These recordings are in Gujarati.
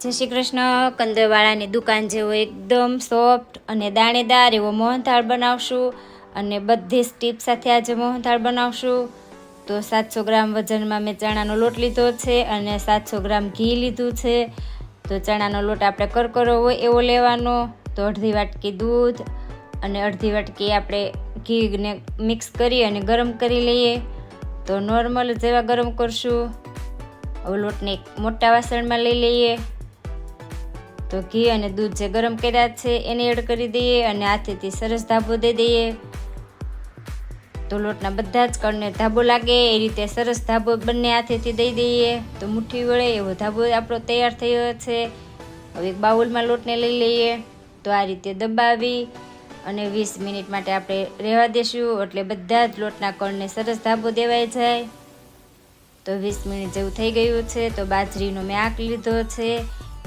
જય શ્રી કૃષ્ણ. કંદરવાળાની દુકાન જેવો એકદમ સોફ્ટ અને દાણેદાર એવો મોહનથાળ બનાવશું અને બધી જ ટીપ સાથે આજે મોહનથાળ બનાવશું. તો 700 ગ્રામ વજનમાં મેં ચણાનો લોટ લીધો છે અને 700 ગ્રામ ઘી લીધું છે. તો ચણાનો લોટ આપણે કરકરો હોય એવો લેવાનો. તો અડધી વાટકી દૂધ અને અડધી વાટકી આપણે ઘીને મિક્સ કરી અને ગરમ કરી લઈએ. તો નોર્મલ જેવા ગરમ કરશું. હવે લોટને એક મોટા વાસણમાં લઈ લઈએ. તો ઘી અને દૂધ જે ગરમ કર્યા છે એને એડ કરી દઈએ અને હાથેથી સરસ ધાબો દઈ દઈએ. તો લોટના બધા જ કણને ધાબો લાગે એ રીતે સરસ ધાબો બંને હાથેથી દઈ દઈએ. તો મુઠ્ઠી વળે એવો ધાબો આપણો તૈયાર થયો છે. હવે એક બાઉલમાં લોટને લઈ લઈએ. તો આ રીતે દબાવી અને 20 મિનિટ માટે આપણે રહેવા દેશું, એટલે બધા જ લોટના કણને સરસ ધાબો દેવાઈ જાય. તો 20 મિનિટ જેવું થઈ ગયું છે. તો બાજરીનો મેં આક લીધો છે,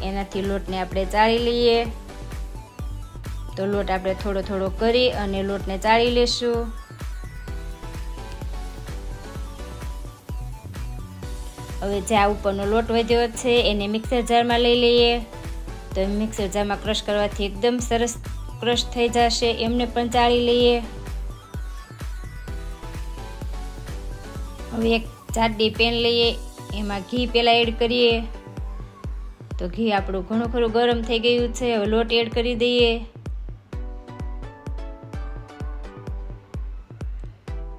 એનાથી લોટને આપણે ચાળી લઈએ. તો લોટ આપણે થોડો થોડો કરી અને લોટને ચાળી લેશું. હવે જે આ ઉપરનો લોટ વધ્યો છે એને મિક્સર જારમાં લઈ લઈએ. તો મિક્સર જારમાં ક્રશ કરવાથી એકદમ સરસ ક્રશ થઈ જશે. એમને પણ ચાળી લઈએ. હવે એક જાડી પેન લઈએ, એમાં ઘી પહેલાં એડ કરીએ. તો ઘી આપણું ઘણું ખરું ગરમ થઈ ગયું છે. હવે લોટ એડ કરી દઈએ.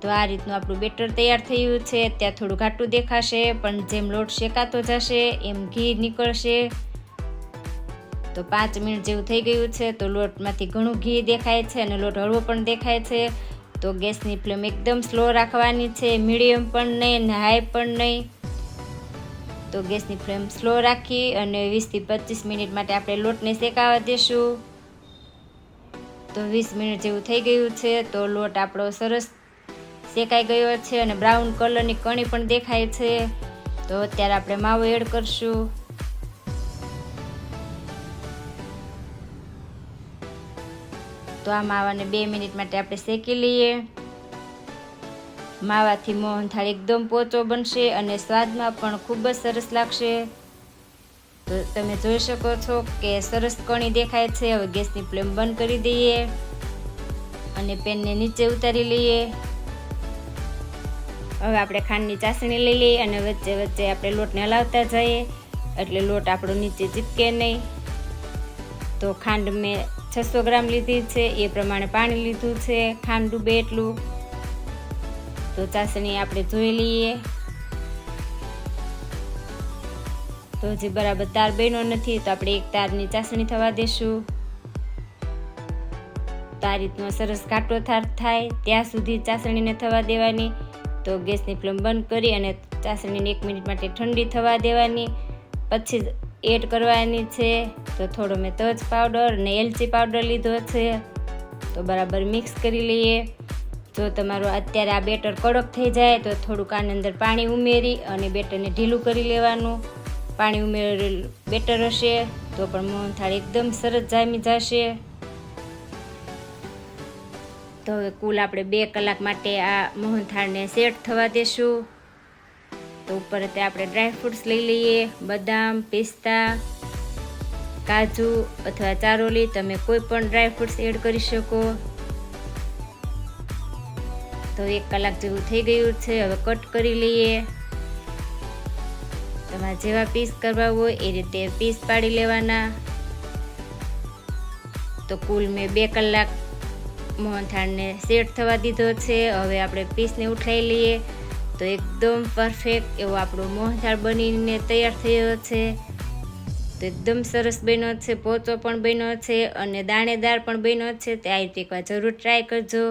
તો આ રીતનું આપણું બેટર તૈયાર થયું છે. ત્યાં થોડું ઘાટું દેખાશે, પણ જેમ લોટ શેકાતો જશે એમ ઘી નીકળશે. તો 5 મિનિટ જેવું થઈ ગયું છે. તો લોટમાંથી ઘણું ઘી દેખાય છે અને લોટ હળવો પણ દેખાય છે. તો ગેસની ફ્લેમ એકદમ સ્લો રાખવાની છે, મીડિયમ પણ નહીં ને હાઈ પણ નહીં. તો ગેસની ફ્લેમ સ્લો રાખી અને 20 થી 25 મિનિટ માટે આપણે લોટને શેકાવા દેશું. તો 20 મિનિટ જેવું થઈ ગયું છે. તો લોટ આપણો સરસ શેકાઈ ગયો છે અને બ્રાઉન કલરની કણી પણ દેખાય છે. તો અત્યારે આપણે માવો એડ કરશું. તો આ માવાને 2 મિનિટ માટે આપણે શેકી લઈએ. માવાથી મોહનથાળ એકદમ પોચો બનશે અને સ્વાદમાં પણ ખૂબ જ સરસ લાગશે. તો તમે જોઈ શકો છો કે સરસ કણી દેખાય છે. હવે ગેસની ફ્લેમ બંધ કરી દઈએ અને પેનને નીચે ઉતારી લઈએ. હવે આપણે ખાંડની ચાસણી લઈ લઈએ અને વચ્ચે વચ્ચે આપણે લોટને હલાવતા જઈએ, એટલે લોટ આપણો નીચે ચીપકે નહીં. તો ખાંડ મેં 600 ગ્રામ લીધી છે, એ પ્રમાણે પાણી લીધું છે, ખાંડ ડૂબે એટલું. તો ચાસણી આપણે જોઈ લઈએ. તો હજી બરાબર તાર બન્યો નથી, તો આપણે એક તારની ચાસણી થવા દેશું. તો આ રીતનો સરસ ઘાટો થાર થાય ત્યાં સુધી ચાસણીને થવા દેવાની. તો ગેસની ફ્લેમ બંધ કરી અને ચાસણીને 1 મિનિટ માટે ઠંડી થવા દેવાની, પછી એડ કરવાની છે. તો થોડો મેં તજ પાવડર અને એલચી પાવડર લીધો છે. તો બરાબર મિક્સ કરી લઈએ. જો તમારું અત્યારે આ બેટર કડક થઈ જાય તો થોડુંક આની અંદર પાણી ઉમેરી અને બેટરને ઢીલું કરી લેવાનું. પાણી ઉમેરેલું બેટર હશે તો પણ મોહનથાળ એકદમ સરસ જામી જશે. તો હવે કુલ આપણે 2 કલાક માટે આ મોહનથાળને સેટ થવા દેશું. તો ઉપર તે આપણે ડ્રાયફ્રૂટ્સ લઈ લઈએ, બદામ, પિસ્તા, કાજુ અથવા ચારોલી, તમે કોઈ પણ ડ્રાયફ્રૂટ્સ એડ કરી શકો. તો 1 કલાક જેવું થઈ ગયું છે. હવે કટ કરી લઈએ. તમારે જેવા પીસ કરવા હોય એ રીતે પીસ પાડી લેવાના. તો કુલ મેં 2 કલાક મોહનથાળને સેટ થવા દીધો છે. હવે આપણે પીસને ઉઠાવી લઈએ. તો એકદમ પરફેક્ટ એવો આપણો મોહનથાળ બનીને તૈયાર થયો છે. તો એકદમ સરસ બન્યો છે, પોચો પણ બન્યો છે અને દાણેદાર પણ બન્યો છે. તે આ રીતે એકવાર જરૂર ટ્રાય કરજો.